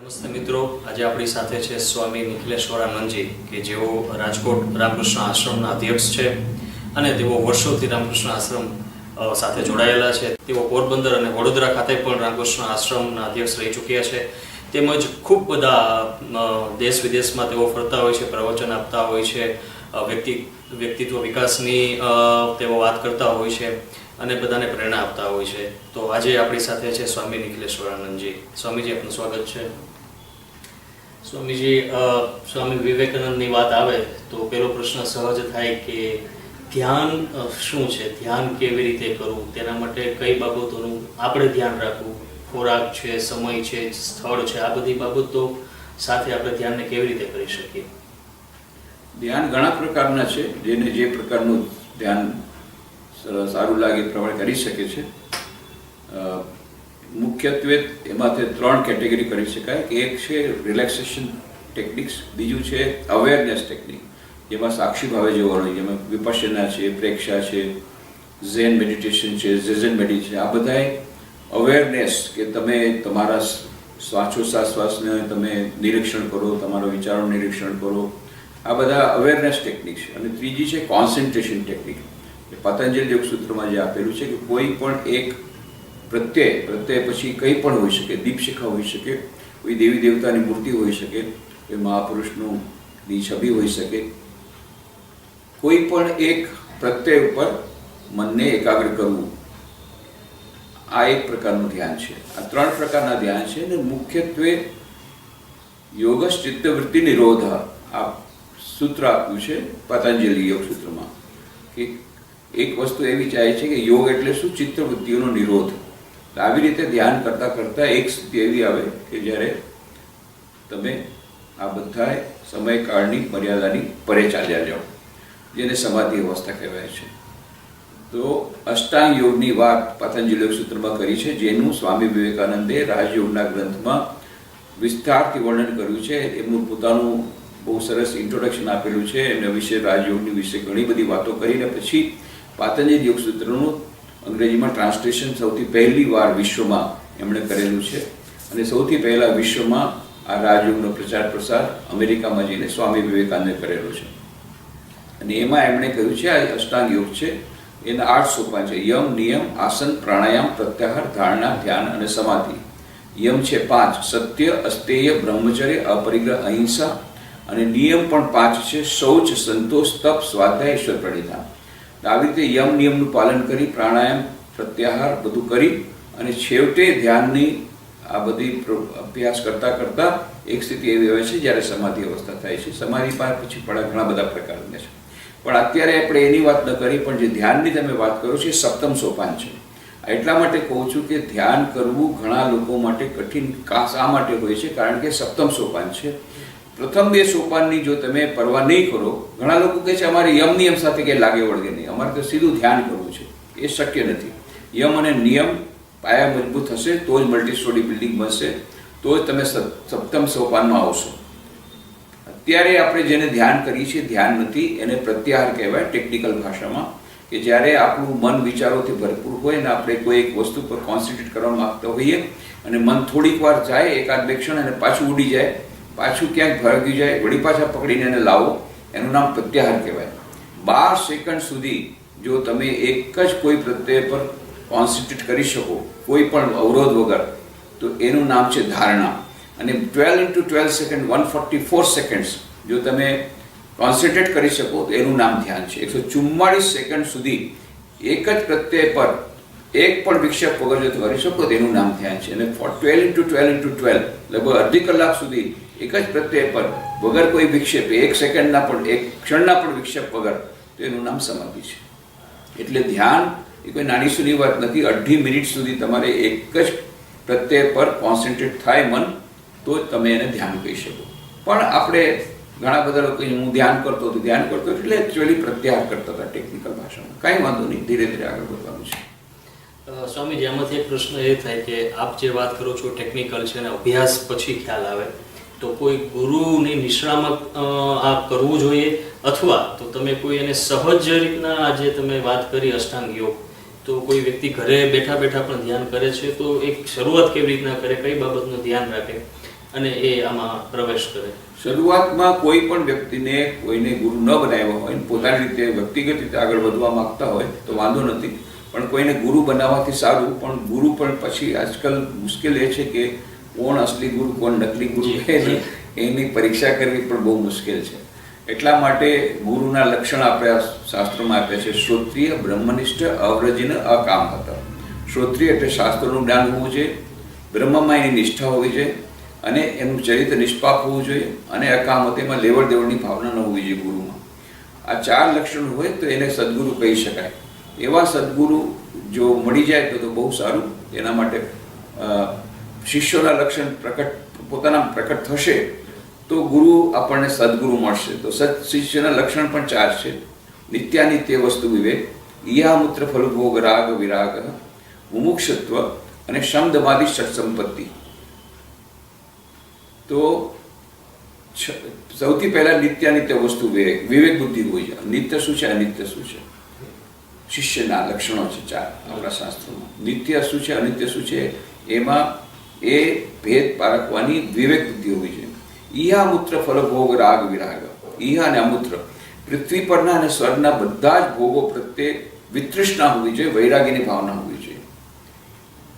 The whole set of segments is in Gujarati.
નમસ્તે મિત્રો, આજે આપણી સાથે છે સ્વામી નિખિલેશ્વરાનંદજી કે જેઓ રાજકોટ રામકૃષ્ણ આશ્રમના અધ્યક્ષ છે અને તેઓ વર્ષોથી રામકૃષ્ણ આશ્રમ સાથે જોડાયેલા છે. તેઓ પોરબંદર અને વડોદરા ખાતે પણ રામકૃષ્ણ આશ્રમના અધ્યક્ષ રહી ચૂક્યા છે. તેમજ ખૂબ બધા દેશ વિદેશમાં તેઓ ફરતા હોય છે, પ્રવચન આપતા હોય છે, વ્યક્તિત્વ વિકાસની તેઓ વાત કરતા હોય છે અને બધાને પ્રેરણા આપતા હોય છે. તો આજે આપણી સાથે છે સ્વામી નિખિલેશ્વરાનંદજી. સ્વામીજી, આપનું સ્વાગત છે. સ્વામીજી, સ્વામી વિવેકાનંદની વાત આવે તો પહેલો પ્રશ્ન સહજ થાય કે ધ્યાન શું છે, ધ્યાન કેવી રીતે કરવું, તેના માટે કઈ બાબતોનું આપણે ધ્યાન રાખવું, ખોરાક છે, સમય છે, સ્થળ છે, આ બધી બાબતો સાથે આપણે ધ્યાનને કેવી રીતે કરી શકીએ? ધ્યાન ઘણા પ્રકારના છે, જેને જે પ્રકારનું ધ્યાન સારું લાગે એ પ્રમાણે કરી શકે છે. મુખ્યત્વે એમાંથી 3 કેટેગરી કરી શકાય કે એક છે રિલેક્સેશન ટેકનિક્સ, બીજું છે અવેરનેસ ટેકનિક, જેમાં સાક્ષી ભાવે જોવાનું, જેમાં વિપશ્યના છે, પ્રેક્ષા છે, ઝેન મેડિટેશન છે, ઝેઝન મેડિટેશન. આ બધાય અવેરનેસ કે તમે તમારા શ્વાસોચ્છ્વાસને તમે નિરીક્ષણ કરો, તમારા વિચારોનું નિરીક્ષણ કરો, આ બધા અવેરનેસ ટેકનિક છે. અને ત્રીજી છે કોન્સન્ટ્રેશન ટેકનિક. પતંજલિ યોગ સૂત્રમાં જે આપેલું છે કે કોઈ પણ એક પ્રત્યય પછી કંઈ પણ હોઈ શકે, દીપશિખા હોઈ શકે, કોઈ દેવી દેવતાની મૂર્તિ હોઈ શકે, કોઈ મહાપુરુષની છબી હોઈ શકે, કોઈ પણ એક પ્રત્યય ઉપર મનને એકાગ્ર કરવું, આ એક પ્રકારનું ધ્યાન છે. આ 3 પ્રકારના ધ્યાન છે. અને મુખ્યત્વે યોગશ ચિત્તવૃત્તિ નિરોધ આ સૂત્ર આપ્યું છે પતંજલિ યોગ સૂત્રમાં કે એક વસ્તુ એવી ચાહે છે કે યોગ એટલે શું? ચિત્તવૃત્તિઓનો નિરોધ. આવી રીતે ધ્યાન કરતાં કરતાં એક સ્થિતિ એવી આવે કે જ્યારે તમે આ બધા સમયકાળની મર્યાદાની પરે ચાલ્યા જાઓ, જેને સમાધિ અવસ્થા કહેવાય છે. તો અષ્ટાંગ યોગની વાત પતંજલિ યોગ સૂત્રમાં કરી છે, જેનું સ્વામી વિવેકાનંદે રાજયોગના ગ્રંથમાં વિસ્તારથી વર્ણન કર્યું છે. એમનું પોતાનું બહુ સરસ ઇન્ટ્રોડક્શન આપેલું છે. એમના વિશે રાજયોગની વિશે ઘણી બધી વાતો કરીને પછી પતંજલિ યોગ સૂત્રનું અંગ્રેજીમાં ટ્રાન્સલેશન સૌથી પહેલી વાર વિશ્વમાં એમણે કરેલું છે. અને સૌથી પહેલાં વિશ્વમાં આ રાજયોગનો પ્રચાર પ્રસાર અમેરિકામાં જઈને સ્વામી વિવેકાનંદે કરેલો છે. અને એમાં એમણે કહ્યું છે આ અષ્ટાંગ યોગ છે, એના 8 સોપાન છે: યમ, નિયમ, આસન, પ્રાણાયામ, પ્રત્યાહાર, ધારણા, ધ્યાન અને સમાધિ. યમ છે 5: સત્ય, અસ્તેય, બ્રહ્મચર્ય, અપરિગ્રહ, અહિંસા. અને નિયમ પણ 5 છે: શૌચ, સંતોષ, તપ, સ્વાધ્યાય, ઈશ્વર પ્રણિધાન. આવી રીતે યમ નિયમનું પાલન કરી, પ્રાણાયામ, પ્રત્યાહાર બધું કરી અને છેવટે ધ્યાનની આ બધી અભ્યાસ કરતાં કરતાં એક સ્થિતિ એવી આવે છે જ્યારે સમાધિ અવસ્થા થાય છે. સમાધિ પછી ઘણા બધા પ્રકારના છે, પણ અત્યારે આપણે એની વાત ન કરી. પણ જે ધ્યાનની તમે વાત કરો છો એ 7મ સોપાન છે. એટલા માટે કહું છું કે ધ્યાન કરવું ઘણા લોકો માટે કઠિન શા માટે હોય છે? કારણ કે 7મ સોપાન છે. પ્રથમ 2 સોપાનની જો તમે પરવા નહીં કરો, ઘણા લોકો કહે છે અમારે યમ નિયમ સાથે કંઈ લાગે વળગે નહીં, અમારે તો સીધું ધ્યાન કરવું છે. એ શક્ય નથી. યમ અને નિયમ પાયા મજબૂત હશે તો જ મલ્ટી સ્ટોરી બિલ્ડિંગ બનશે, તો જ તમે 7મ સોપાનમાં આવશો. અત્યારે આપણે જેને ધ્યાન કરીએ છીએ ધ્યાન નથી, એને પ્રત્યાહાર કહેવાય ટેકનિકલ ભાષામાં. કે જ્યારે આપણું મન વિચારોથી ભરપૂર હોય ને આપણે કોઈ એક વસ્તુ પર કોન્સન્ટ્રેટ કરવા માંગતા હોઈએ અને મન થોડીક વાર જાય, 1-2 ક્ષણ, અને પાછું ઉડી જાય, પાછું ક્યાંક ભાગી જાય, વળી પાછા પકડીને એને લાવો, એનું નામ પ્રત્યાહાર કહેવાય. 12 સેકન્ડ સુધી જો તમે એક જ કોઈ પ્રત્યય પર કોન્સન્ટ્રેટ કરી શકો કોઈ પણ અવરોધ વગર, તો એનું નામ છે ધારણા. અને 12 × 12 સેકન્ડ 144 સેકન્ડ્સ જો તમે કોન્સન્ટ્રેટ કરી શકો તો એનું નામ ધ્યાન છે. 144 સેકન્ડ સુધી એક જ પ્રત્યય પર એક પણ વિક્ષેપ વગર જો કરી શકો તો એનું નામ ધ્યાન છે. અને 12 × 12 × 12 લગભગ અડધી કલાક સુધી એક જ પ્રત્યય પર વગર કોઈ વિક્ષેપ, 1 સેકન્ડના પણ 1 ક્ષણના પણ વિક્ષેપ વગર, તો એનું નામ સમાધિ છે. એટલે ધ્યાન એ કોઈ નાની સૂની વાત નથી. 2.5 મિનિટ સુધી તમારે એક જ પ્રત્યય પર કોન્સન્ટ્રેટ થાય મન, તો જ તમે એને ધ્યાન કહી શકો. પણ આપણે ઘણા બધા લોકો હું ધ્યાન કરતો હતો એટલે એકચ્યુઅલી પ્રત્યાહાર કરતા હતા ટેકનિકલ ભાષામાં. કાંઈ વાંધો નહીં, ધીરે ધીરે આગળ વધવાનું છે. સ્વામીજી, આમાંથી એક પ્રશ્ન એ થાય કે આપ જે વાત કરો છો ટેકનિકલ છે અને અભ્યાસ પછી ખ્યાલ આવે, તો કોઈ ગુરુની નિશ્રામાં આ કરવું જોઈએ, અથવા તો તમે કોઈ એને સહજ રીતના આજે તમે વાત કરી અષ્ટાંગ યોગ, તો કોઈ વ્યક્તિ ઘરે બેઠા બેઠા પણ ધ્યાન કરે છે તો એક શરૂઆત કેવી રીતના કરે, કઈ બાબતનું ધ્યાન રાખે, અને એ આમાં પ્રવેશ કરે? શરૂઆતમાં કોઈ પણ વ્યક્તિને કોઈને ગુરુ ન બનાવ્યો હોય, પોતાની રીતે વ્યક્તિગત રીતે આગળ વધવા માંગતા હોય તો વાંધો નથી, પણ કોઈને ગુરુ બનાવવાથી સારું. પણ ગુરુ પણ પછી આજકાલ મુશ્કેલ એ છે કે કોણ અસલી ગુરુ કોણ નકલી ગુરુ એની પરીક્ષા કરવી પણ બહુ મુશ્કેલ છે. એટલા માટે ગુરુના લક્ષણ આપણે શાસ્ત્રોમાં આપ્યા છે. શ્રોત્રિય, બ્રહ્મનિષ્ઠ, અવ્રજીન, અકામહત. શ્રોત્રિય એટલે શાસ્ત્રોનું જ્ઞાન હોવું જોઈએ, બ્રહ્મમાં એની નિષ્ઠા હોવી જોઈએ, અને એનું ચરિત્ર નિષ્પાપ હોવું જોઈએ, અને અકામહત એમાં લેવડ દેવડની ભાવના ન હોવી જોઈએ ગુરુમાં. આ 4 લક્ષણ હોય તો એને સદગુરુ કહી શકાય. એવા સદગુરુ જો મળી જાય તો બહુ સારું. એના માટે શિષ્યોના લક્ષણ પોતાના પ્રકટ થશે તો ગુરુ આપણને સદગુરુ મળશે. તો શિષ્યના લક્ષણ પણ 4 છે. નિત્યાનિત્ય વસ્તુ વિવેક, ઈયામૂત્ર ફલભોગ રાગ વિરાગ, મુમુક્ષત્વ અને શમદમાદિ ષટ્સંપત્તિ. તો સૌથી પહેલા નિત્યાનિત્ય વસ્તુ વિવેક, વિવેક બુદ્ધિ હોય છે. નિત્ય શું છે, અનિત્ય શું છે, શિષ્યના લક્ષણો છે 4 આપણા શાસ્ત્રોમાં. નિત્ય શું છે, અનિત્ય શું છે, એમાં એ ભેદ પારખવાની વિવેક બુદ્ધિ હોવી જોઈએ. ઈહામૂત્ર ફલભોગ રાગ વિરાગ. ઈહા અને અમૂત્ર પૃથ્વી પરના અને સ્વર્ગના બધા જ ભોગો પ્રત્યે વિતૃષ્ણા હોવી જોઈએ, વૈરાગીની ભાવના હોવી જોઈએ.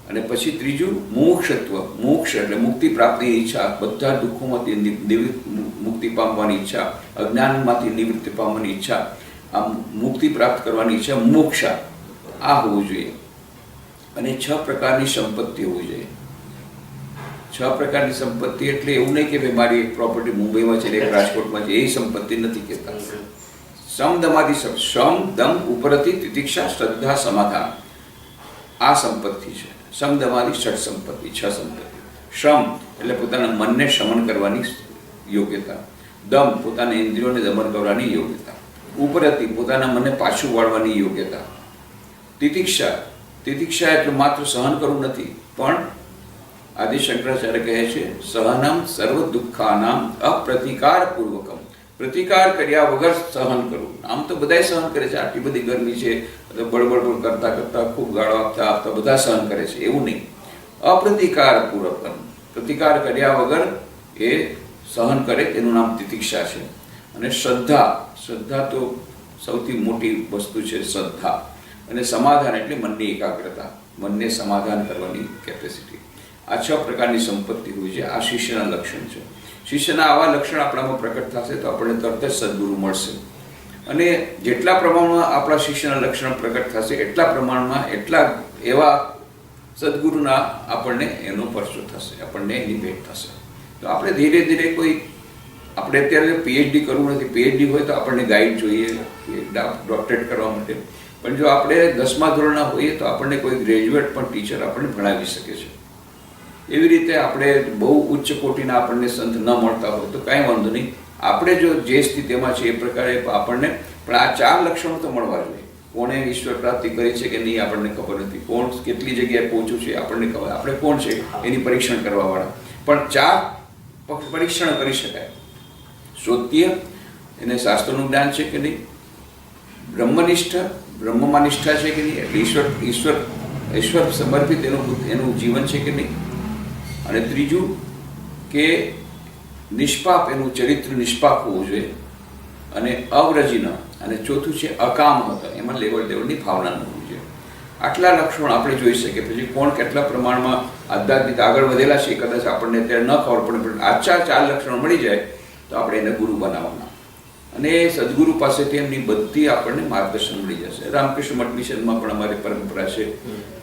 અને પછી ત્રીજું મુમુક્ષત્વ. મોક્ષ એટલે મુક્તિ પ્રાપ્તિની ઈચ્છા, બધા દુઃખોમાંથી મુક્તિ પામવાની ઈચ્છા, અજ્ઞાનમાંથી નિવૃત્તિ પામવાની ઈચ્છા, આ મુક્તિ પ્રાપ્ત કરવાની ઈચ્છા, મોક્ષા, આ હોવું જોઈએ. અને 6 પ્રકારની સંપત્તિ હોવી જોઈએ. 6 પ્રકારની સંપત્તિ એટલે એવું નહીં કે ભાઈ મારી એક પ્રોપર્ટી મુંબઈમાં છે, એક રાજકોટમાં છે, એ સંપત્તિ નથી કહેતા. સમદમાદિ, સમ, દમ, ઉપરથી, તિતિક્ષા, શ્રદ્ધા, સમાધાન, આ સંપત્તિ છે. સમદમાદિ ષટ સંપત્તિ, 6 સંપત્તિ. શ્રમ એટલે પોતાના મનને શમન કરવાની યોગ્યતા. દમ પોતાના ઇન્દ્રિયોને દમન કરવાની યોગ્યતા. ઉપરથી પોતાના મનને પાછું વાળવાની યોગ્યતા. તિતિક્ષા, તિતિક્ષા એટલે માત્ર સહન કરવું નથી, પણ આદિ શંકરાચાર્ય કહે છે સહનમ સર્વ દુઃખાનામ અપ્રતિકાર પૂર્વકમ. પ્રતિકાર કર્યા વગર સહન કરવું. આમ તો બધાય સહન કરે છે, આટલી બધી ગરમી છે, બળબડ કરતા કરતા ખૂબ ગાળો આપતા આપતા બધા સહન કરે છે, એવું નહીં. અપ્રતિકાર પૂર્વકમ, પ્રતિકાર કર્યા વગર એ સહન કરે, તેનું નામ તિતિક્ષા છે. અને શ્રદ્ધા, શ્રદ્ધા તો સૌથી મોટી વસ્તુ છે શ્રદ્ધા. અને સમાધાન એટલે મનની એકાગ્રતા, મનને સમાધાન કરવાની કેપેસિટી. આ 6 પ્રકારની સંપત્તિ હોય છે. આ શિષ્યના લક્ષણ છે. શિષ્યના આવા લક્ષણ આપણામાં પ્રકટ થશે તો આપણને તરત જ સદગુરુ મળશે. અને જેટલા પ્રમાણમાં આપણા શિષ્યના લક્ષણ પ્રકટ થશે એટલા પ્રમાણમાં એટલા એવા સદગુરુના આપણને એનો પરચો થશે, આપણને એની ભેટ થશે. તો આપણે ધીરે ધીરે આપણે અત્યારે પીએચડી કરવું નથી. પીએચડી હોય તો આપણને ગાઈડ જોઈએ ડોક્ટરેટ કરવા માટે. પણ જો આપણે 10મા ધોરણના હોઈએ તો આપણને કોઈ ગ્રેજ્યુએટ પણ ટીચર આપણને ભણાવી શકે છે. એવી રીતે આપણે બહુ ઉચ્ચ કોટીના આપણને સંત ન મળતા હોય તો કાંઈ વાંધો નહીં. આપણે જો જે સ્થિતિમાં છે એ પ્રકારે આપણને પણ આ 4 લક્ષણો તો મળવા જોઈએ. કોણે ઈશ્વર પ્રાપ્તિ કરી છે કે નહીં આપણને ખબર નથી, કોણ કેટલી જગ્યાએ પહોંચ્યું છે આપણને ખબર, આપણે કોણ છે એની પરીક્ષણ કરવાવાળા. પણ 4 પરીક્ષણ કરી શકાય. શ્રોત્રિય એને શાસ્ત્રનું જ્ઞાન છે કે નહીં, બ્રહ્મનિષ્ઠ બ્રહ્મમાં નિષ્ઠા છે કે નહીં, એટલે ઈશ્વર સમર્પિત એનું જીવન છે કે નહીં. અને ત્રીજું કે નિષ્પાપ, એનું ચરિત્ર નિષ્પાપ હોવું જોઈએ. અને અવ્રજીન, અને ચોથું છે અકામહત, એમાં લેવડ દેવડની ભાવના ન હોવી જોઈએ. આટલા લક્ષણો આપણે જોઈ શકીએ. પછી કોણ કેટલા પ્રમાણમાં આધ્યાત્મિક આગળ વધેલા છે કદાચ આપણને અત્યારે ન ખબર પડે, પણ આ 4 લક્ષણો મળી જાય તો આપણે એને ગુરુ બનાવવાના. અને સદગુરુ પાસેથી એમની બધી આપણને માર્ગદર્શન મળી જશે. રામકૃષ્ણ મઠ મિશનમાં પણ અમારી પરંપરા છે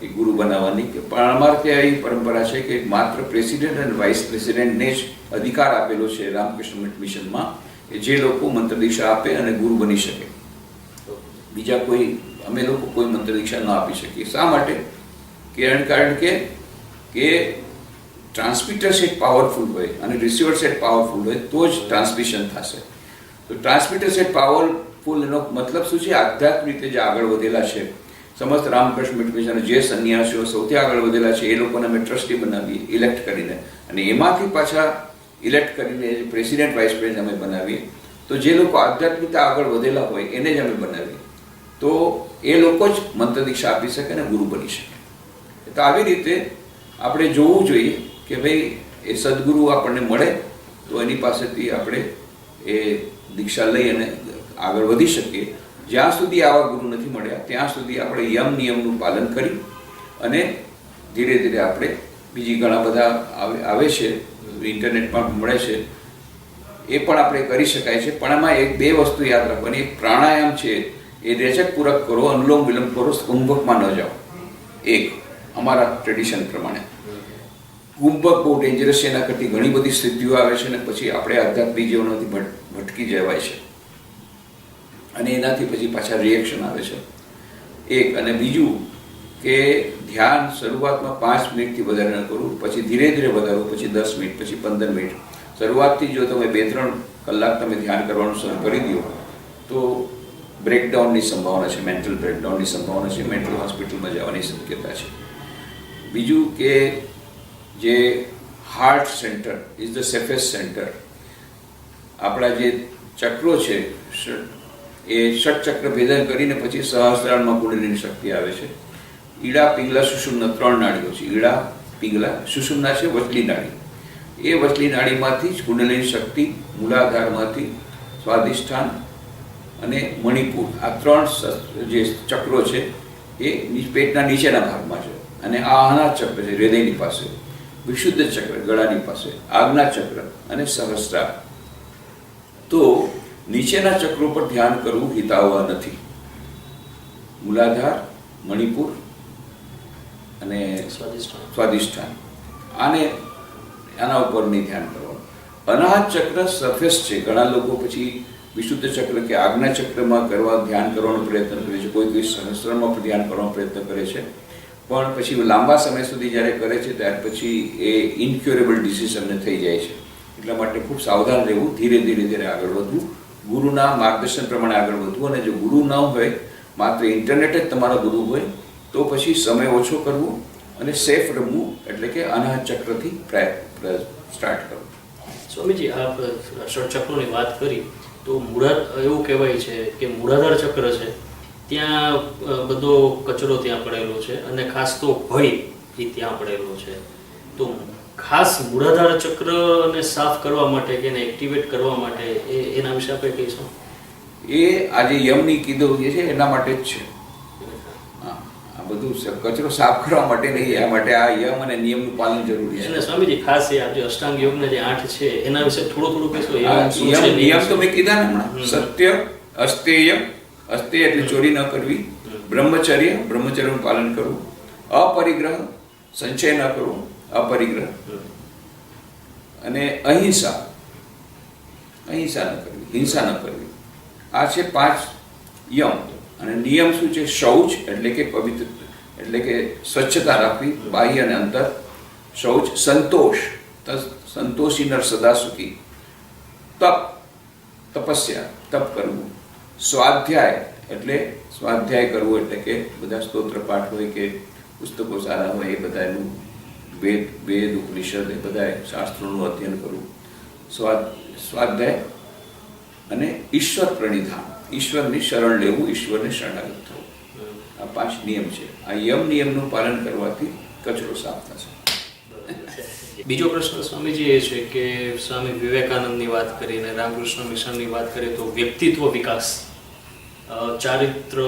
કે ગુરુ બનાવવાની, કે પણ અમારે ત્યાં એવી પરંપરા છે કે માત્ર પ્રેસિડેન્ટ અને વાઇસ પ્રેસિડેન્ટને જ અધિકાર આપેલો છે રામકૃષ્ણ મઠ મિશનમાં, કે જે લોકો મંત્ર દીક્ષા આપે અને ગુરુ બની શકે. બીજા કોઈ અમે લોકો કોઈ મંત્ર દીક્ષા ન આપી શકીએ. શા માટે? કારણ કે ટ્રાન્સમીટર સેટ પાવરફુલ હોય અને રિસીવર સેટ પાવરફુલ હોય તો જ ટ્રાન્સમિશન થશે. તો ટ્રાન્સમીટર સેટ પાવરફુલ એનો મતલબ શું છે? આધ્યાત્મિક રીતે જે આગળ વધેલા છે સમસ્ત રામકૃષ્ણ મઠ મિશન, જે સંન્યાસીઓ સૌથી આગળ વધેલા છે એ લોકોને અમે ટ્રસ્ટી બનાવીએ ઇલેક્ટ કરીને, અને એમાંથી પાછા ઇલેક્ટ કરીને પ્રેસિડેન્ટ વાઇસ પ્રેસિડેન્ટ અમે બનાવીએ. તો જે લોકો આધ્યાત્મિક આગળ વધેલા હોય એને જ અમે બનાવીએ, તો એ લોકો જ મંત્ર દીક્ષા આપી શકે અને ગુરુ બની શકે. તો આવી રીતે આપણે જોવું જોઈએ કે ભાઈ એ સદગુરુ આપણને મળે તો એની પાસેથી આપણે એ દીક્ષા લઈ અને આગળ વધી શકીએ. જ્યાં સુધી આવા ગુરુ નથી મળ્યા ત્યાં સુધી આપણે યમ નિયમનું પાલન કરી અને ધીરે ધીરે આપણે બીજી ઘણા બધા આવે છે, ઇન્ટરનેટમાં મળે છે, એ પણ આપણે કરી શકાય છે. પણ એમાં એક બે વસ્તુ યાદ રાખવાની. એક પ્રાણાયામ છે એ રેચક પૂરક કરો, અનુલોમ વિલોમ કરો, કુંભકમાં ન જાઓ. એક અમારા ટ્રેડિશન પ્રમાણે કુંભક બહુ ડેન્જરસ છે, એના કરતી ઘણી બધી સ્થિતિઓ આવે છે અને પછી આપણે આધ્યાત્મિક જીવનમાંથી ભટકી જવાય છે અને એનાથી પછી પાછા રિએક્શન આવે છે. એક. અને બીજું કે ધ્યાન શરૂઆતમાં 5 મિનિટથી વધારે ન કરવું, પછી ધીરે ધીરે વધારવું, પછી 10 મિનિટ, પછી 15 મિનિટ. શરૂઆતથી જો તમે 2-3 કલાક તમે ધ્યાન કરવાનું શરૂ કરી દો તો બ્રેકડાઉનની સંભાવના છે, મેન્ટલ બ્રેકડાઉનની સંભાવના છે, મેન્ટલ હોસ્પિટલમાં જવાની શક્યતા છે. બીજું કે જે heart centre is the safest centre. આપણા જે ચક્રો છે એ ષટચક્ર ભેદન કરીને પછી સહસ્ત્રારમાં કુંડલીની શક્તિ આવે છે. ઈડા, પિંગલા, સુષુમ્ના 3 નાડીઓ છે. ઈડા, પિંગલા, સુષુમ્ના છે વચલી નાડી. એ વચલી નાડીમાંથી જ કુંડલીની શક્તિ, મૂલાધારમાંથી સ્વાધિષ્ઠાન અને મણિપુર, આ 3 જે ચક્રો છે એ પેટના નીચેના ભાગમાં છે. અને આ અનાજ ચક્ર છે હૃદયની પાસે, વિશુદ્ધ ચક્ર ગળાની પાસે, આજ્ઞા ચક્ર અને સહસ્ત્રાર. તો નીચેના ચક્રો પર ધ્યાન કરવું હિતાવહ નથી. મૂલાધાર, મણિપુર અને સ્વાધિષ્ઠાન, આના ઉપર નહીં ધ્યાન કરવાનું. અનાહત ચક્ર સરફેસ છે. ઘણા લોકો પછી વિશુદ્ધ ચક્ર કે આજ્ઞા ચક્રમાં ધ્યાન કરવાનો પ્રયત્ન કરે છે, કોઈ સહસ્ત્રમાં પણ ધ્યાન કરવાનો પ્રયત્ન કરે છે, પણ પછી લાંબા સમય સુધી જ્યારે કરે છે ત્યાર પછી એ ઇન્ક્યોરેબલ ડિસીઝ અમને થઈ જાય છે. એટલા માટે ખૂબ સાવધાન રહેવું, ધીરે ધીરે આગળ વધવું, ગુરુના માર્ગદર્શન પ્રમાણે આગળ વધવું. અને જો ગુરુ ન હોય, માત્ર ઇન્ટરનેટ જ તમારો ગુરુ હોય, તો પછી સમય ઓછો કરવો અને સેફ રમવું, એટલે કે અનાહત ચક્રથી સ્ટાર્ટ કરવું. સ્વામીજી, આપ ષટચક્રોની વાત કરી તો એવું કહેવાય છે કે મૂળાધાર ચક્ર છે ત્યાં બધો કચરો ત્યાં પડેલો છે અને ખાસ તો ભય એ ત્યાં પડેલો છે. તો ખાસ મૂળાધાર ચક્રને સાફ કરવા માટે કે એને એક્ટિવેટ કરવા માટે એના વિશે આપણે કહીશું. એ આજે યમની કીધું જે છે એના માટે જ છે. આ બધું કચરો સાફ કરવા માટે નહીં, આ માટે આ યમ અને નિયમનું પાલન જરૂરી છે. અને સ્વામીજી ખાસ એ આપણે અષ્ટાંગ યોગના જે 8 છે એના વિશે થોડું કહીશું. નિયમ તો મેં કીધા ને હમણાં. સત્ય, અસ્તેય, અસ્તેય એટલે ચોરી ન કરવી, બ્રહ્મચર્ય, બ્રહ્મચર્યનું પાલન કરવું, અપરિગ્રહ, સંચય ન કરવો, અપરિગ્રહ, અને અહિંસા, અહિંસા ન કરવી, હિંસા ન કરવી. આ છે 5 યમ. અને નિયમ શું છે? શૌચ એટલે કે પવિત્ર, એટલે કે સ્વચ્છતા રાખવી, બાહ્ય અને અંતર. શૌચ. સંતોષ, સંતોષી નર સદા સુખી. તપ, તપસ્યા, તપ કરવું. સ્વાધ્યાય એટલે સ્વાધ્યાય કરવું, એટલે કે બધા સ્તોત્ર પાઠ હોય કે પુસ્તકો સારા હોય એ બધાનું વેદ ઉપનિષદ એ બધા શાસ્ત્રોનું અધ્યયન કરવું. સ્વાધ્યાય. અને ઈશ્વર પ્રણિધાન, ઈશ્વરની શરણ લેવું, ઈશ્વરને શરણાગત થવું. આ 5 નિયમ છે. આ નિયમનું પાલન કરવાથી કચરો સાફ થશે. બીજો પ્રશ્ન સ્વામીજી એ છે કે સ્વામી વિવેકાનંદની વાત કરીને, રામકૃષ્ણ મિશનની વાત કરીએ તો વ્યક્તિત્વ વિકાસ, ચારિત્ર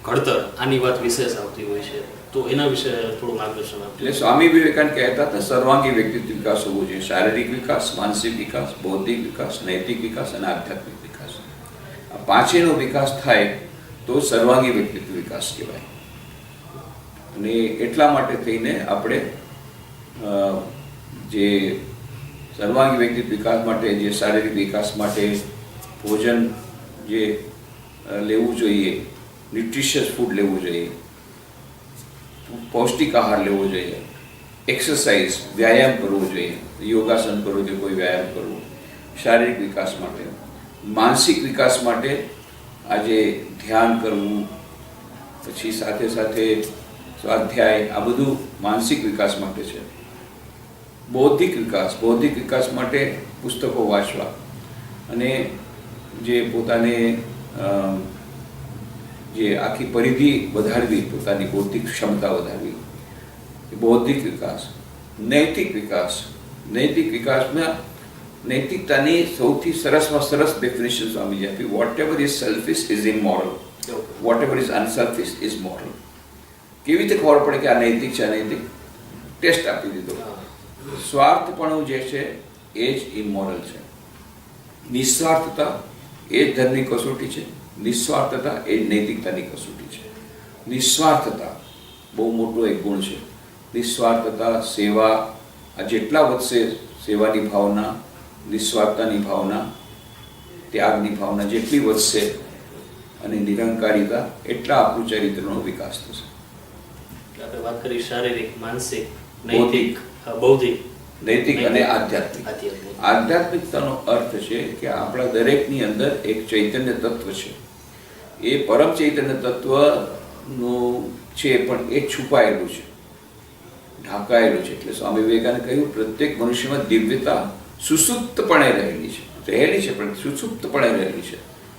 ઘડતર, આની વાત વિશેષ આવતી હોય છે. તો એના વિશે થોડું માર્ગદર્શન આપજો. એટલે સ્વામી વિવેકાનંદ કહેતા હતા સર્વાંગી વ્યક્તિત્વ વિકાસ હોવો જોઈએ. શારીરિક વિકાસ, માનસિક વિકાસ, બૌદ્ધિક વિકાસ, નૈતિક વિકાસ અને આધ્યાત્મિક વિકાસ. આ 5નો વિકાસ થાય તો સર્વાંગી વ્યક્તિત્વ વિકાસ કહેવાય. અને એટલા માટે થઈને આપણે જે સર્વાંગી વ્યક્તિત્વ વિકાસ માટે, જે શારીરિક વિકાસ માટે ભોજન જે લેવું જોઈએ, ન્યુટ્રિશિયસ ફૂડ લેવું જોઈએ, પૌષ્ટિક આહાર લેવો જોઈએ, એક્સરસાઇઝ, વ્યાયામ કરવો જોઈએ, યોગાસન કરવું કે કોઈ વ્યાયામ કરવું, શારીરિક વિકાસ માટે. માનસિક વિકાસ માટે આજે ધ્યાન કરવું, પછી સાથે સાથે સ્વાધ્યાય, આ બધું માનસિક વિકાસ માટે છે. બૌદ્ધિક વિકાસ માટે પુસ્તકો વાંચવા અને જે પોતાને જે આખી પરિધિ વધારવી, પોતાની બૌદ્ધિક ક્ષમતા વધારવી, બૌદ્ધિક વિકાસ. નૈતિક વિકાસ, નૈતિક વિકાસમાં નૈતિકતાની સૌથી સરસમાં સરસ ડેફિનેશન સ્વામીજી આપી, whatever is selfish is immoral, whatever is unselfish is moral. કેવી રીતે ખબર પડે કે આ નૈતિક છે અનૈતિક? ટેસ્ટ આપી દીધો. સ્વાર્થપણું જે છે એ જ ઇમોરલ છે, નિસ્વાર્થતા એ જ ધર્મની કસોટી છે, નિસ્વાર્થતા એ જ નૈતિકતાની કસોટી છે. નિસ્વાર્થતા બહુ મોટો એક ગુણ છે. નિસ્વાર્થતા, સેવા, આ જેટલા વધશે સેવાની ભાવના, નિસ્વાર્થતાની ભાવના, ત્યાગની ભાવના જેટલી વધશે અને નિરંકારિતા, એટલા આપણું ચરિત્રનો વિકાસ થશે. આપણે વાત કરી શારીરિક, માનસિક, નૈતિક, બૌદ્ધિક, નૈતિક અને આધ્યાત્મિક. આધ્યાત્મિકતાનો અર્થ છે કે આપણા દરેકની અંદર એક ચૈતન્ય તત્વ છે. એ પરમ ચૈતન્ય તત્વનું છે, પણ એ છુપાયેલું છે, ઢાંકાયેલું છે. એટલે સ્વામી વિવેકાનંદે કહ્યું, પ્રત્યેક મનુષ્યમાં દિવ્યતા સુસુપ્તપણે રહેલી છે, પણ સુસુપ્તપણે રહેલી છે.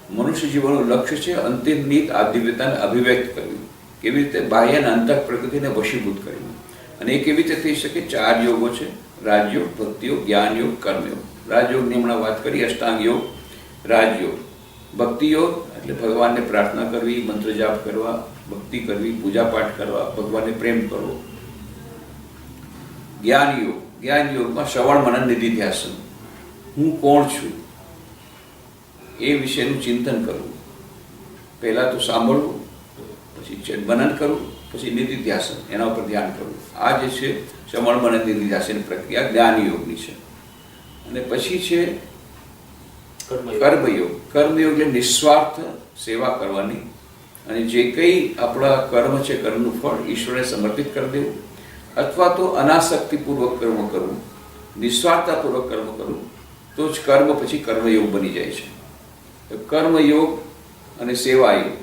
મનુષ્ય જીવનનું લક્ષ્ય છે અંતિમ નીત આ દિવ્યતાને અભિવ્યક્ત કરવી. કેવી રીતે? બાહ્ય અને અંતઃ પ્રકૃતિને વશીભૂત કરવી. અને એ કેવી રીતે થઈ શકે? 4 યોગો છે, રાજયોગ, ભક્તિયોગ, જ્ઞાનયોગ, કર્મયોગ. રાજયોગની હમણાં વાત કરી, અષ્ટાંગ યોગ, રાજયોગ. ભક્તિયોગ એટલે ભગવાનને પ્રાર્થના કરવી, મંત્ર જાપ કરવા, ભક્તિ કરવી, પૂજા પાઠ કરવા, ભગવાનને પ્રેમ કરવો. જ્ઞાન યોગ, જ્ઞાન યોગમાં શ્રવણ મનન નિધિધ્યાસન, હું કોણ છું એ વિશેનું ચિંતન કરવું. પહેલા તો સાંભળવું, પછી મનન કરવું, પછી નિધિધ્યાસન, એના ઉપર ધ્યાન કરવું. આ જે છે શ્રવણ મનન નિધિધ્યાસન પ્રક્રિયા જ્ઞાન યોગની છે. અને પછી છે કર્મયોગ. કર્મયોગ એટલે નિસ્વાર્થ સેવા કરવાની, અને જે કંઈ આપણા કર્મ છે કર્મનું ફળ ઈશ્વરને સમર્પિત કરી દેવું, અથવા તો અનાસક્તિપૂર્વક કર્મ કરવું, નિસ્વાર્થતાપૂર્વક કર્મ કરવું, તો જ કર્મ પછી કર્મયોગ બની જાય છે. કર્મયોગ અને સેવાયોગ.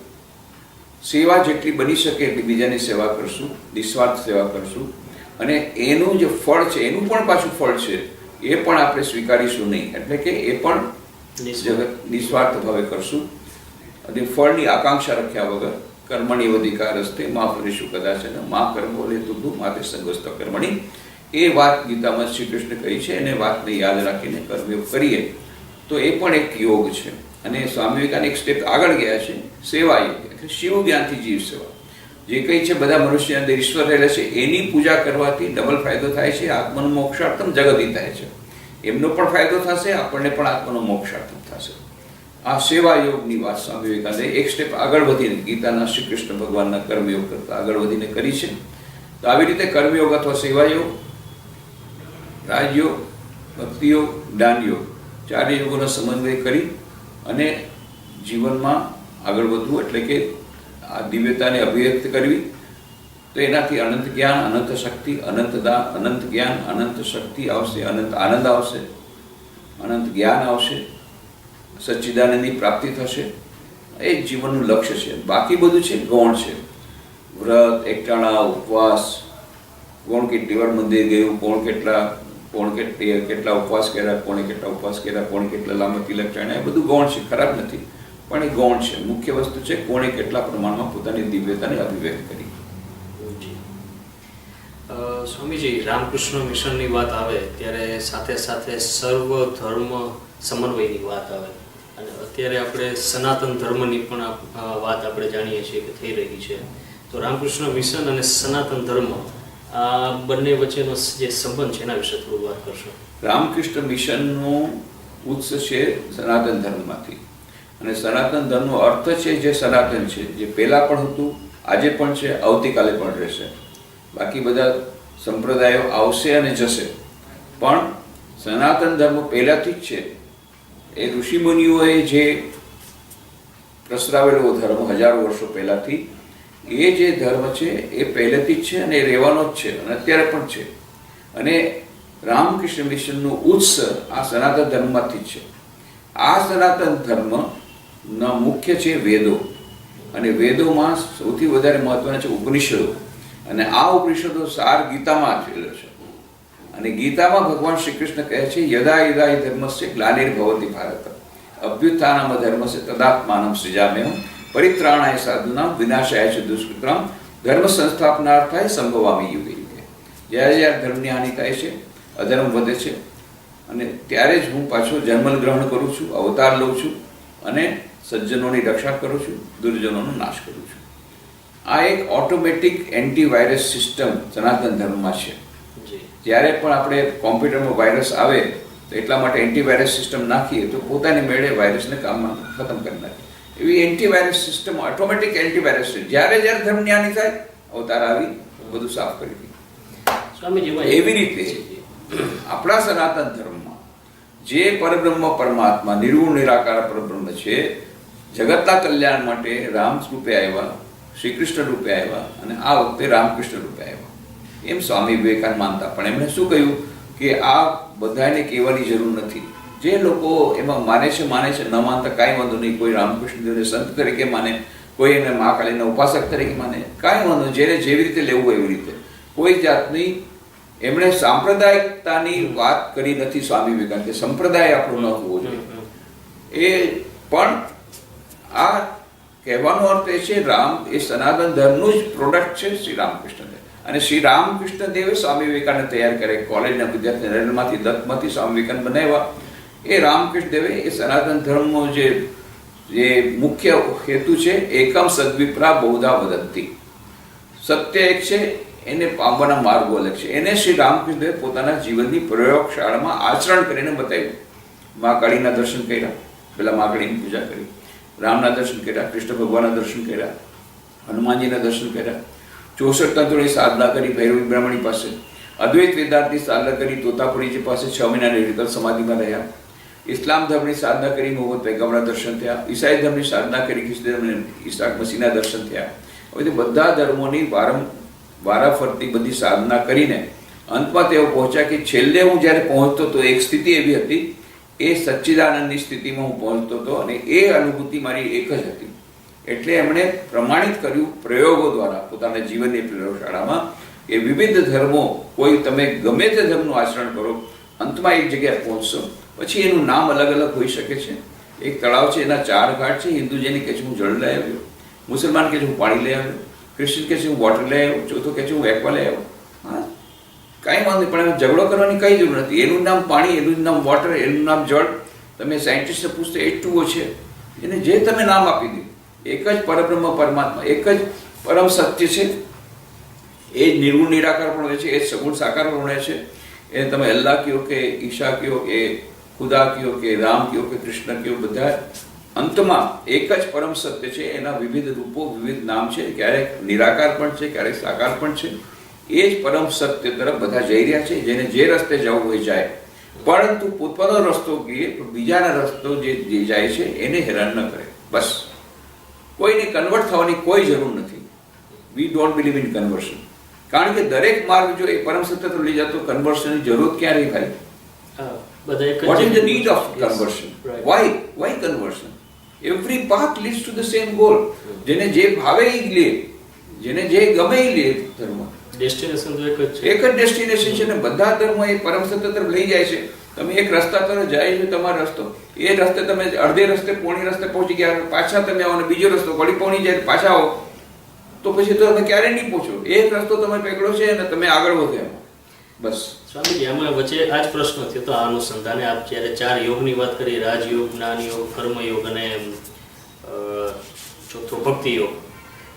સેવા જેટલી બની શકે એટલી બીજાની સેવા કરશું, નિસ્વાર્થ સેવા કરશું, અને એનું જે ફળ છે એનું પણ પાછું ફળ છે એ પણ આપણે સ્વીકારીશું નહીં. એટલે કે એ પણ નિસ્વાર્થ ભાવે કરશું, અને ફળની આકાંક્ષા રાખ્યા વગર. કર્મણી અધિકારસ્તે મા ફરીશું કદાચ મા કર્મો લે તું માતે સંગસ્ત કર્મણી. એ વાત ગીતામાં શ્રી કૃષ્ણ કહી છે, એને વાતને યાદ રાખીને કર્મયોગ કરીએ તો એ પણ એક યોગ છે. અને સ્વામી વિવેકાનંદ એક સ્ટેપ આગળ ગયા છે, સેવા યોગ, એટલે શિવ જ્ઞાનથી જીવ સેવા. જે કંઈ છે બધા મનુષ્યની અંદર ઈશ્વર રહેલા છે એની પૂજા કરવાથી ડબલ ફાયદો થાય છે. આત્મનો મોક્ષાર્થમ જગતી થાય છે, એમનો પણ ફાયદો થશે, આપણને પણ આત્મનો મોક્ષાર્થમ થશે. આ સેવા યોગની વાત સ્વામી વિવેકાનંદે એક સ્ટેપ આગળ વધીને ગીતાના શ્રી કૃષ્ણ ભગવાનના કર્મયોગ કરતા આગળ વધીને કરી છે. તો આવી રીતે કર્મયોગ અથવા સેવાયોગ, રાજયોગ, ભક્તિયોગ, જ્ઞાનયોગ, 4 યોગોનો સમન્વય કરી અને જીવનમાં આગળ વધવું, એટલે કે આ દિવ્યતાને અભિવ્યક્ત કરવી. તો એનાથી અનંત જ્ઞાન, અનંત શક્તિ, અનંત દાન, અનંત જ્ઞાન, અનંત શક્તિ આવશે, અનંત આનંદ આવશે, અનંત જ્ઞાન આવશે, સચ્ચિદાનંદની પ્રાપ્તિ થશે. એ જીવનનું લક્ષ્ય છે. બાકી બધું છે ગૌણ છે. વ્રત, એકટાણા, ઉપવાસ, કોણ કેટલી વાર મંદિર ગયું, કોણ કેટલા ઉપવાસ કર્યા, કોણે કેટલા ઉપવાસ કર્યા, કોણે કેટલા લાંબા તિલક ચાણ્યા, એ બધું ગૌણ છે, ખરાબ નથી, પણ એ ગૌણ છે. મુખ્ય વસ્તુ છે કોણે કેટલા પ્રમાણમાં પોતાની દિવ્યતાને અભિવ્યક્ત કરી. સ્વામીજી, રામકૃષ્ણ મિશનની વાત આવે ત્યારે સાથે સાથે સર્વ ધર્મ સમન્વયની વાત આવે, અને અત્યારે આપણે સનાતન ધર્મની પણ વાત આપણે જાણીએ છીએ કે થઈ રહી છે. તો રામકૃષ્ણ મિશન અને સનાતન ધર્મ આ બંને વચ્ચેનો જે સંબંધ છે એના વિશે થોડું વાત કરશો. રામકૃષ્ણ મિશનનો ઉત્સ છે સનાતન ધર્મમાંથી, અને સનાતન ધર્મનો અર્થ છે જે સનાતન છે, જે પહેલાં પણ હતું, આજે પણ છે, આવતીકાલે પણ રહેશે. બાકી બધા સંપ્રદાયો આવશે અને જશે, પણ સનાતન ધર્મ પહેલાંથી જ છે. એ ઋષિમુનિઓએ જે પ્રસરાવેલો ધર્મ હજારો વર્ષો પહેલાંથી, એ જે ધર્મ છે એ પહેલેથી જ છે અને એ રહેવાનો જ છે, અને અત્યારે પણ છે. અને રામકૃષ્ણ મિશનનું ઉત્સ આ સનાતન ધર્મમાંથી જ છે. આ સનાતન ધર્મના મુખ્ય છે વેદો, અને વેદોમાં સૌથી વધારે મહત્વના છે ઉપનિષદો, અને આ ઉપનિષદો સાર ગીતામાં આપેલો છે. અને ગીતામાં ભગવાન શ્રી કૃષ્ણ કહે છે, યદા યદા હિ ધર્મસ્ય ગ્લાનિર્ભવતિ ભારત અભ્યુત્થાનમ ધર્મસ્ય તદાત્માનં સૃજામ્યહં પરિત્રાણાય સાધુનાં વિનાશાય ચ દુષ્કૃતામ ધર્મ સંસ્થાપનાર્થાય સંભવામિ યુગે યુગે. જ્યારે જ્યારે ધર્મની હાનિ થાય છે અધર્મ વધે છે, અને ત્યારે જ હું પાછો જન્મ ગ્રહણ કરું છું, અવતાર લઉં છું અને સજ્જનોની રક્ષા કરું છું, દુર્જનોનો નાશ કરું છું. આ એક ઓટોમેટિક એન્ટીવાયરસ સિસ્ટમ સનાતન ધર્મમાં છે. જ્યારે પણ આપણે કોમ્પ્યુટરમાં વાયરસ આવે તો એટલા માટે એન્ટીવાયરસ સિસ્ટમ નાખીએ તો પોતાની મેળે વાયરસને કામમાં ખતમ કરી નાખે. એવી એન્ટીવાયરસ સિસ્ટમ ઓટોમેટિક એન્ટીવાયરસ છે. જ્યારે ધર્મની હાનિ થાય અવતાર આવી બધું સાફ કરી દે. એવી રીતે આપણા સનાતન ધર્મમાં જે પરબ્રહ્મ પરમાત્મા નિર્ગુણ નિરાકાર પરબ્રહ્મ છે, જગતના કલ્યાણ માટે રામ રૂપે આવ્યા, શ્રી કૃષ્ણ રૂપે આવ્યા અને આ વખતે રામકૃષ્ણ રૂપે આવ્યા એમ સ્વામી વિવેકાનંદ માનતા. પણ એમણે શું કહ્યું કે આ બધાને કહેવાની જરૂર નથી. જે લોકો એમાં માને છે, ન માનતા કાંઈ વાંધો નહીં. કોઈ રામકૃષ્ણ દેવને સંત તરીકે માને, કોઈ એને મહાકાળીના ઉપાસક તરીકે માને, કાંઈ વાંધો નહીં. જેને જેવી રીતે લેવું હોય એવી રીતે. કોઈ જાતની એમણે સાંપ્રદાયિકતાની વાત કરી નથી સ્વામી વિવેકાનંદ કે સંપ્રદાય આપણો ન હોવો જોઈએ. એ પણ આ કહેવાનો અર્થ એ છે રામ એ સનાતન ધર્મનું જ પ્રોડક્ટ છે શ્રી રામકૃષ્ણ દેવ. અને શ્રી રામકૃષ્ણ દેવે સ્વામી વિવેકાનંદ તૈયાર કરે. કોલેજના વિદ્યાર્થી નરેન્દ્રમાંથી દત્તમાંથી સ્વામી વિવેકાનંદ બનાવ્યા. એ રામકૃષ્ણ દેવે એ સનાતન ધર્મનો જે મુખ્ય હેતુ છે, એકમ સદ્વિપ્રા બહુધા વદંતી, સત્ય એક છે, એને પામવાના માર્ગો અલગ છે. એને શ્રી રામકૃષ્ણ દેવે પોતાના જીવનની પ્રયોગશાળામાં આચરણ કરીને બતાવ્યું. મહાકાળીના દર્શન કર્યા, પેલા મહાકાળીની પૂજા કરી, રામના દર્શન કર્યા, કૃષ્ણ ભગવાનના દર્શન કર્યા, હનુમાનજીના દર્શન કર્યા, 64 તંત્રોની સાધના કરી ભૈરવી બ્રાહ્મણી પાસે, અદ્વૈત વેદાંતની સાધના કરી તોતાપુરીજી પાસે 6 મહિના નિર્વિકલ્પ સમાધિમાં રહ્યા, ઇસ્લામ ધર્મની સાધના કરી મોહમ્મદ પૈગંબરના દર્શન થયા, ઈસાઈ ધર્મની સાધના કરી ખ્રિસ્તી ઈસાક મસીહના દર્શન થયા. હવે બધા ધર્મોની વારાફરતી બધી સાધના કરીને અંતમાં તેઓ પહોંચ્યા કે છેલ્લે હું જ્યારે પહોંચતો હતો એક સ્થિતિ એવી હતી, એ સચ્ચિદાનંદની સ્થિતિમાં હું પહોંચતો હતો અને એ અનુભૂતિ મારી એક જ હતી. એટલે એમણે પ્રમાણિત કર્યું પ્રયોગો દ્વારા પોતાના જીવનની પ્રયોગશાળામાં કે વિવિધ ધર્મો, કોઈ તમે ગમે તે ધર્મનું આચરણ કરો, અંતમાં એક જગ્યાએ પહોંચશો. પછી એનું નામ અલગ અલગ હોઈ શકે છે. એક તળાવ છે, એના 4 ઘાટ છે. હિન્દુ જેને કહે છે હું જળ લઈ આવ્યો, મુસલમાન કહે છે હું પાણી લઈ આવ્યો, ક્રિશ્ચન કહે છે હું વોટર લઈ આવ્યો, ચોથો કહે છે હું એક્વા લઈ આવ્યો. હા, કાંઈ વાંધો નહીં, પણ એમાં ઝઘડો કરવાની કઈ જરૂર નથી. એનું નામ પાણી, એનું નામ વોટર, એનું નામ જળ. તમે સાયન્ટિસ્ટને પૂછતો H2O છે, એને જે તમે નામ આપી દો, એક જ પરબ્રહ્મ પરમાત્મા, એક જ પરમ સત્ય છે. એ જ નિર્ગુણ નિરાકાર પણ હોય છે, એ જ સગુણ સાકાર પણ હોય છે. એ તમે અલ્લાહ કહો કે ઈશા કહો કે ખુદા કહો કે રામ કહો કે કૃષ્ણ કહો, બધા અંતમાં એક જ પરમ સત્ય છે. એના વિવિધ રૂપો, વિવિધ નામ છે. ક્યારેક નિરાકાર પણ છે, ક્યારેક સાકાર પણ છે. એ જ પરમ સત્ય તરફ બધા જઈ રહ્યા છે. જેને જે રસ્તે જવું હોય જાય, પરંતુ પોતાનો રસ્તો ગયે બીજાના રસ્તો જે જાય છે એને હેરાન ન કરે. બસ, કોઈને કન્વર્ટ થવાની કોઈ જરૂર નથી. We don't believe in conversion. કારણ કે દરેક માર્ગ જો એ પરમ સત્ય તરફ લઈ જતો, કન્વર્શનની જરૂર ક્યાં રહી ભાઈ? What is the need of conversion? Why conversion? Every path leads to the same goal. જેને જે ભાવે એ લે, જેને જે ગમે એ લે. ધર્મ ડેસ્ટિનેશન તો એક જ છે, એક જ ડેસ્ટિનેશન છે ને બધા ધર્મો એ પરમ સત્ય તરફ લઈ જાય છે. તમે એક રસ્તા તરફ જાય છે, તમારો રસ્તો, એ રસ્તે તમે અડધે રસ્તે પોણી રસ્તે પહોંચી ગયા, પાછા તમે આવો ને બીજો રસ્તો વળી પોણી જાય પાછા આવો, તો પછી તો તમે ક્યારે નહીં પહોંચો. એક રસ્તો તમે પકડો છે અને તમે આગળ વધો. બસ સ્વામીજી, આમાં વચ્ચે આ જ પ્રશ્ન થયો તો આ અનુસંધાને આપ જ્યારે 4 યોગની વાત કરી, રાજયોગ, જ્ઞાનયોગ, કર્મયોગ અને ચોથો ભક્તિ યોગ,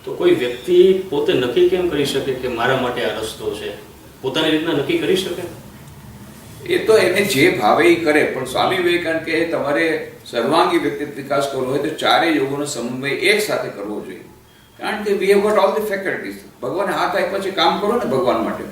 તો કોઈ વ્યક્તિ પોતે નક્કી કેમ કરી શકે કે મારા માટે આ રસ્તો છે? પોતાની રીતના નક્કી કરી શકે? એ તો એને જે ભાવે એ કરે. પણ સ્વામી વિવેકાનંદ કહે તમારે સર્વાંગી વ્યક્તિત્વ વિકાસ કરવો હોય તો 4 યોગોનો સમન્વય એક સાથે કરવો જોઈએ. કારણ કે we have got all the faculties. ભગવાને હાથ આપ્યા છે, કામ કરો ને ભગવાન માટે.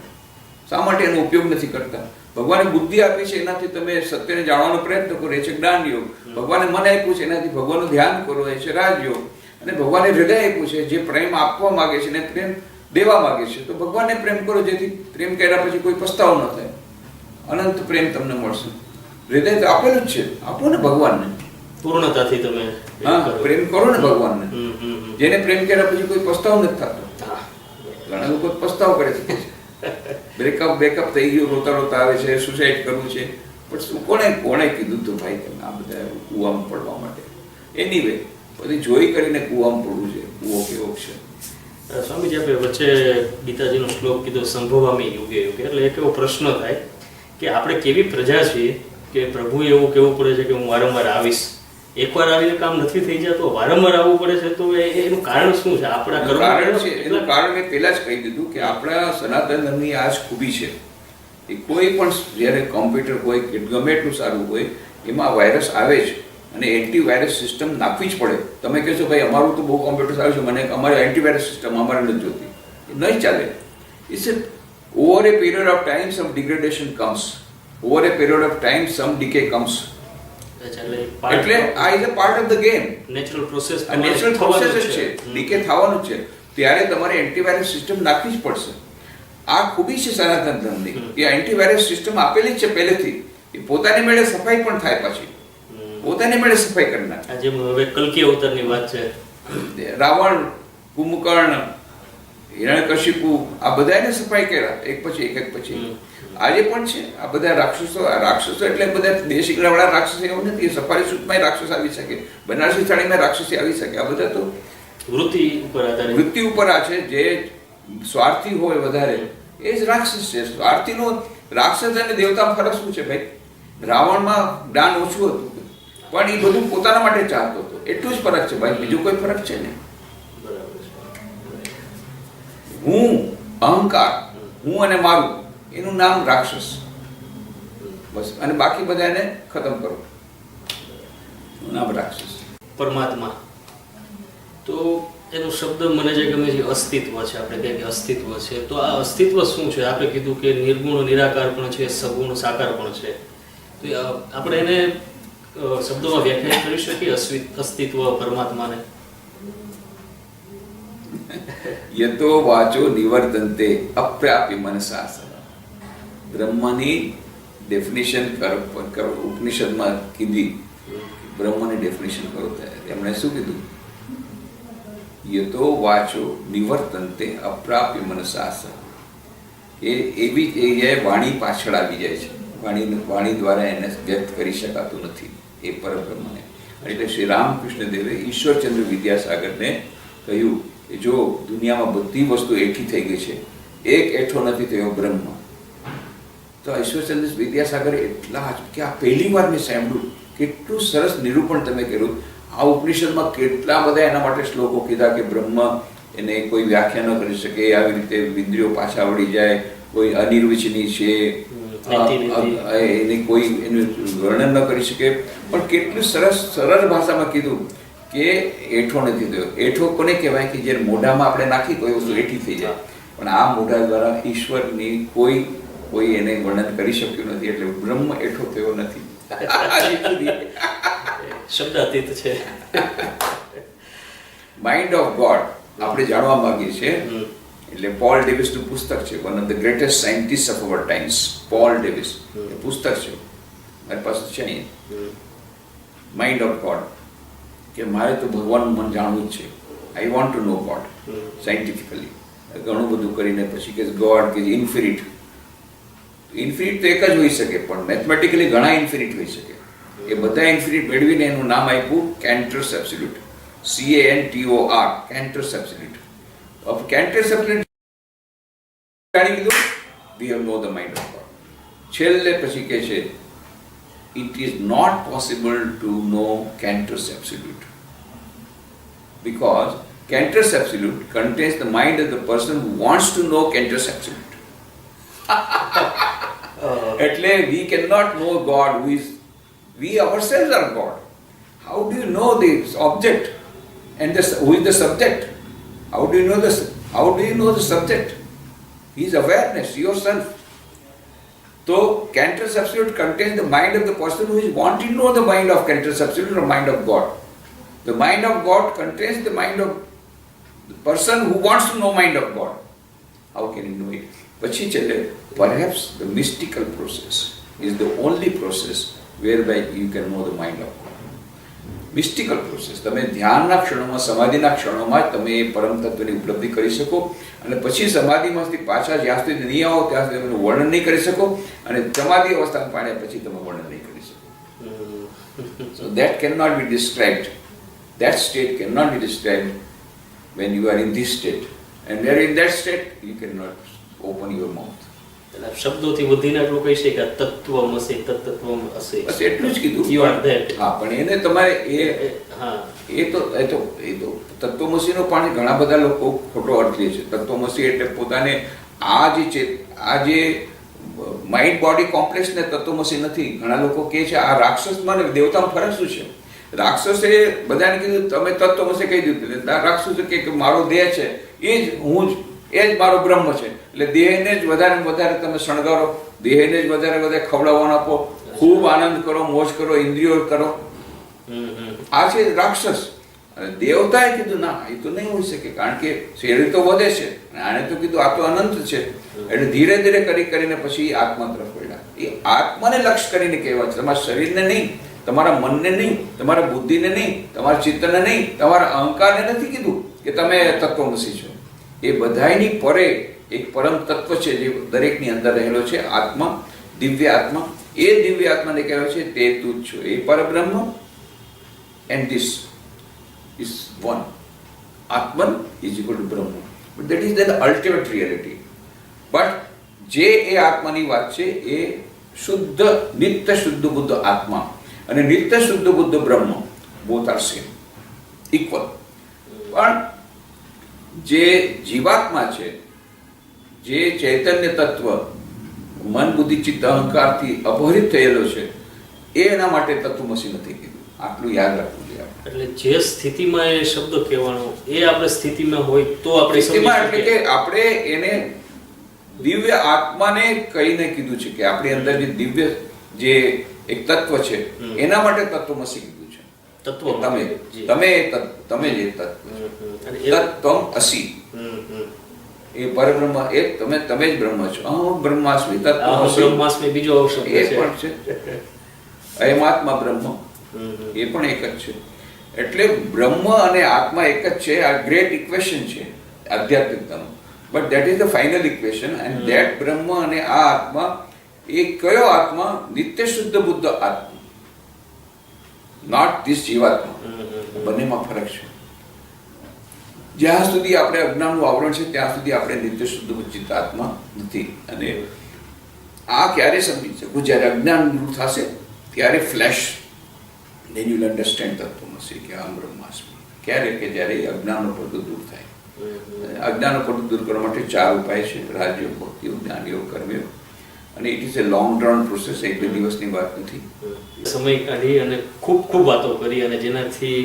શા માટે એનો ઉપયોગ નથી કરતા? ભગવાને બુદ્ધિ આપી છે, એનાથી તમે સત્યને જાણવાનો પ્રયત્ન કરો, એ છે જ્ઞાન યોગ. ભગવાને મન આપ્યું છે, એનાથી ભગવાનનું ધ્યાન કરો, એ છે રાજયોગ. અને ભગવાને હૃદય આપ્યું છે, જે પ્રેમ આપવા માંગે છે ને પ્રેમ દેવા માંગે છે, તો ભગવાનને પ્રેમ કરો, જેથી પ્રેમ કર્યા પછી કોઈ પસ્તાવો ન થાય. અનંત પ્રેમ તમને મળશે. હૃદય તો આપેલું જ છે, આપો ને ભગવાનને પૂર્ણતાથી. તમે પ્રેમ કરો ને ભગવાનને. જેને પ્રેમ કર્યા પછી કોઈ પસ્તાવ નથી થતો. ઘણા લોકો પસ્તાવ કરે છે, બ્રેકઅપ થઈ ગયું, રોતા રોતા આવે છે, સુસાઇડ કરવું છે. પણ કોણે કીધું તું ભાઈ તમે આ બધા કૂવામાં પડવા માટે? એનીવે બધી જોઈ કરીને કૂવામાં પડવું છે. કૂવો કેવો છે? સ્વામીજી, આપણે વચ્ચે ગીતાજીનો શ્લોક કીધો સંભવામી યુગે યુગે, એટલે એક એવો પ્રશ્ન થાય કે આપણે કેવી પ્રજા છીએ કે પ્રભુએ એવું કહેવું પડે છે કે હું વારંવાર આવીશ. એકવાર આવીને કામ નથી થઈ જતું, વારંવાર આવવું પડે છે, તો એનું કારણ શું છે? આપણા એનું કારણ છે, એનું કારણ મેં પહેલા જ કહી દીધું કે આપણા સનાતન ધર્મની આ જ ખૂબી છે. એ કોઈ પણ જ્યારે કોમ્પ્યુટર હોય કે ગમે એટલું સારું હોય એમાં વાયરસ આવે જ અને એન્ટીવાયરસ સિસ્ટમ નાખવી જ પડે. તમે કહેશો ભાઈ અમારું તો બહુ કોમ્પ્યુટર સારું છે, મને અમારી એન્ટીવાયરસ સિસ્ટમ અમારે નથી જોતી, એ નહીં ચાલે. It's over a period of time some degradation comes, over a period of time some decay comes. એટલે આ is a part of the game. Natural process, natural process જ છે, ડીકે થવાનું છે. ત્યારે તમારે એન્ટીવાયરસ સિસ્ટમ નાખવી જ પડશે. આ ખૂબી છે સનાતન ધર્મની કે એન્ટીવાયરસ સિસ્ટમ આપેલી જ છે પહેલેથી. એ પોતાની મેળે સફાઈ પણ થાય, પછી પોતાની મેળે સફાઈ કરી નાખે. જેમ હવે કલ્કી અવતારની વાત છે, રાવણ, કુંભકર્ણ, હિરણ્યકશિપુ આ બધાને સફાઈ કર્યા એક પછી એક પછી. આજે પણ છે આ બધા રાક્ષસો એટલે બધા દેશી વાળા રાક્ષસો એવું નથી. સફારી સૂટમાં રાક્ષસ આવી શકે, બનારસી સાડીમાં રાક્ષસી આવી શકે. આ બધા તો વૃત્તિ ઉપર આ છે. જે સ્વાર્થી હોય વધારે એ જ રાક્ષસ છે. સ્વાર્થીનો રાક્ષસ અને દેવતા ફરક શું છે ભાઈ? રાવણમાં જ્ઞાન ઓછું હતું પણ એ બધું પોતાના માટે ચાહતો હતો, એટલું જ ફરક છે ભાઈ, બીજું કોઈ ફરક છે ને. હું, અહંકાર, હું અને મારું, એનું નામ રાક્ષસ. બસ. અને બાકી બધાને ખતમ કરો, નામ રાક્ષસ. પરમાત્મા તો એનો શબ્દ મને જે ગમે છે અસ્તિત્વ છે. આપણે કહીએ કે અસ્તિત્વ છે, તો આ અસ્તિત્વ શું છે? આપણે કીધું કે નિર્ગુણ નિરાકાર પણ છે, સગુણ સાકાર પણ છે. તો આપણે એને શબ્દોમાં વ્યાખ્યાયિત કરી શકીએ અસ્તિત્વ પરમાત્માને? યતો વાચો નિવર્તન્તે અપ્રાપ્ય મનસા. બ્રહ્મની ડેફિનેશન કરો, ઉપનિષદમાં કીધી. બ્રહ્મની ડેફિનેશન કરો ત્યારે એમણે શું કીધું? યતો વાચો નિવર્તન્તે અપ્રાપ્ય મનસા. એ એવી જગ્યાએ વાણી પાછળ આવી જાય છે. વાણી દ્વારા એને વ્યક્ત કરી શકાતું નથી એ પરબ્રહ્મને. એટલે શ્રી રામકૃષ્ણ દેવે ઈશ્વરચંદ્ર વિદ્યાસાગરને કહ્યું કે જો દુનિયામાં બધી વસ્તુ એઠી થઈ ગઈ છે, એક એઠો નથી થયો બ્રહ્મ. તો ઈશ્વરચંદ્ર વિદ્યાસાગરે એટલા કે આ પહેલી વાર મેં સાંભળ્યું, કેટલું સરસ નિરૂપણ તમે કર્યું. આ ઉપનિષદમાં કેટલા બધા એના માટે શ્લોકો કીધા કે બ્રહ્મ એને કોઈ વ્યાખ્યા ન કરી શકે, આવી રીતે ઇન્દ્રિયો પાછા વળી જાય, કોઈ અનિર્વચનીય છે, એને કોઈ એનું વર્ણન ન કરી શકે. પણ કેટલું સરળ ભાષામાં કીધું કે એઠો નથી થયો. એઠો કોને કહેવાય? કે જે મોઢામાં આપણે નાખી કોઈ વસ્તુ એઠી થઈ જાય. પણ આ મોઢા દ્વારા ઈશ્વરની કોઈ એને વર્ણન કરી શક્યું નથી. એટલે બ્રહ્મ એઠો થયો નથી. શબ્દાતીત છે. માઇન્ડ ઓફ ગોડ આપણે જાણવા માંગીએ છીએ. એટલે પોલ ડેવિસનું પુસ્તક છે, one of the greatest scientist of our times, Paul Davis. એ પુસ્તક છે મારી પાસે છે અહીંયા, માઇન્ડ ઓફ ગોડ. કે મારે તો ભગવાનનું મન જાણવું જ છે. I want to know God scientifically. ઘણું બધું કરીને પછી કે ગોડ કે ઇન્ફિનિટ. ઇન્ફિનિટ તો એક જ હોઈ શકે, પણ મેથમેટિકલી ઘણા ઇન્ફિનિટ હોઈ શકે. એ બધા ઇન્ફિનિટ મેળવીને એનું નામ આપ્યું Cantor's absolute. CANTOR, Cantor's absolute. Of Cantor's absolute જાણી લીધું, we have know the mind of God. છેલ્લે પછી કહે છે it is not possible to know Cantor's absolute because Cantor's absolute contains the mind of the person who wants to know Cantor's absolute. એટલે we cannot know God who is, we ourselves are God. How do you know this object and who is the subject? How do you know this? How do you know the subject? He is awareness, yourself. So, Cantor's absolute contains the mind of the person who is wanting to know the mind of Cantor's absolute or mind of God. The mind of God contains the mind of the person who wants to know mind of God. How can you know it? Pachi chale, perhaps the mystical process is the only process whereby you can know the mind of God. Mystical process. તમે ધ્યાનના ક્ષણોમાં, સમાધિના ક્ષણોમાં તમે પરમ તત્વની ઉપલબ્ધિ કરી શકો અને પછી સમાધિમાંથી પાછા જ્યાં સુધી નહીં આવો ત્યાં સુધી તમે વર્ણન નહીં કરી શકો અને સમાધિ અવસ્થામાં પાડ્યા પછી તમે વર્ણન નહીં કરી શકો. So that cannot be described. That state cannot be described when you are in this state. And when you are in that state, you cannot open your mouth. એટલે શબ્દોથી વધીને એટલું કહી શકાય કે તત્વમસી તત્ત્વમ અસી. બસ એટલું જ કીધું. You are that. હા, પણ એને તમારે હા એ તો તત્વમસીનો પણ ઘણા બધા લોકો ખોટો અર્થ લે છે. તત્વમસી એટલે પોતાને આ જે માઇન્ડ બોડી કોમ્પ્લેક્સ ને તત્વમસી નથી. ઘણા લોકો કહે છે આ રાક્ષસમાં ને દેવતામાં ફરક શું છે? રાક્ષસે બધાને કીધું તમે તત્વમસી કહી દીધું, રાક્ષસ કે મારો દેહ છે એ જ હું જ, એ જ મારો બ્રહ્મ છે. એટલે દેહને જ વધારે ને વધારે તમે શણગારો, દેહને જ વધારે વધારે ખવડાવવાનું આપો, ખૂબ આનંદ કરો, મોજ કરો, ઇન્દ્રિયો કરો. આ છે રાક્ષસ. અને દેવતાએ કીધું ના, એ તો નહીં હોઈ શકે, કારણ કે શરીર તો વધે છે. આને તો કીધું આ તો અનંત છે. એટલે ધીરે ધીરે કરીને પછી આત્મા તરફ વળ્યા. એ આત્માને લક્ષ્ય કરીને કહેવા છે, તમારા શરીરને નહીં, તમારા મનને નહીં, તમારા બુદ્ધિને નહીં, તમારા ચિત્તને નહીં, તમારા અહંકારને નથી કીધું કે તમે તત્વમસી છો. એ બધાયની પરે એક પરમ તત્વ છે જે દરેકની અંદર રહેલો છે, આત્મા, દિવ્ય આત્મા. એ દિવ્ય આત્માને કહેવાય છે તે તું જ છો. એ પરબ્રહ્મ and this is one. Atman is equal to Brahma. But that is the ultimate reality. But જે એ આત્માની વાત છે એ શુદ્ધ, નિત્ય શુદ્ધ બુદ્ધ આત્મા અને નિત્ય શુદ્ધ બુદ્ધ બ્રહ્મ, both are same, equal. પણ જે જીવાત્મા છે, જે ચૈતન્ય તત્વ મન બુદ્ધિ ચિત્ત અહંકારથી અપહરિત થયેલો છે, એ એના માટે તત્વમસી નથી કીધું. આટલું યાદ રાખવું જોઈએ. એટલે જે સ્થિતિમાં એ શબ્દ કહેવાનો એ આપણે સ્થિતિમાં હોય તો આપણે સ્થિતિમાં એટલે કે આપણે એને દિવ્ય આત્માને કહીને કીધું છે કે આપણી અંદર જે દિવ્ય જે એક તત્વ છે એના માટે તત્વમસી કીધું છે. તત્વ તમે જે તત્વ તત્વમ અસી, એ પરબ્રહ્મ, એ તમે જ બ્રહ્મ છો. અહમ બ્રહ્માસ્મિ તત્વમસી બીજો શબ્દ એ પણ છે. અયમાત્મા બ્રહ્મ એ પણ એક જ છે. એટલે બ્રહ્મ અને આત્મા એક જ છે. આ ગ્રેટ ઇક્વેશન છે આધ્યાત્મિકતાનું. But that is the final equation. And that બ્રહ્મ અને આ આત્મા, એ કયો આત્મા? નિત્ય શુદ્ધ બુદ્ધ આત્મા, નોટ ધીસ જીવાત્મા. બંનેમાં ફરક છે. જ્યાં સુધી આપણે અજ્ઞાનનું આવરણ છે ત્યાં સુધી આપણે નિત્ય શુદ્ધ બુદ્ધ આત્મા નથી. અને આ ક્યારે સમજી શકું? જ્યારે અજ્ઞાન દૂર થશે ત્યારે flash, then you'll understand Tatvamasi કે અહમ બ્રહ્માસ્મિ. ક્યારે? કે જ્યારે અજ્ઞાનનો પડદો દૂર થાય. અજ્ઞાનનો પડદો દૂર કરવા માટે 4 ઉપાય છે: રાજયોગ, ભક્તિયોગ, જ્ઞાનયોગ, કર્મયોગ. અને it is A long run process, એક બે દિવસની વાત નથી. સમય કાઢી અને ખૂબ ખૂબ વાતો કરી અને જેનાથી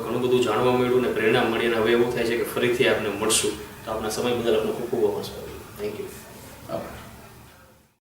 ઘણું બધું જાણવા મળ્યું અને પ્રેરણા મળી. અને હવે એવું થાય છે કે ફરીથી આપણે મળશું. તો આપણા સમય બદલ આપનો ખૂબ ખૂબ આભાર. Thank you.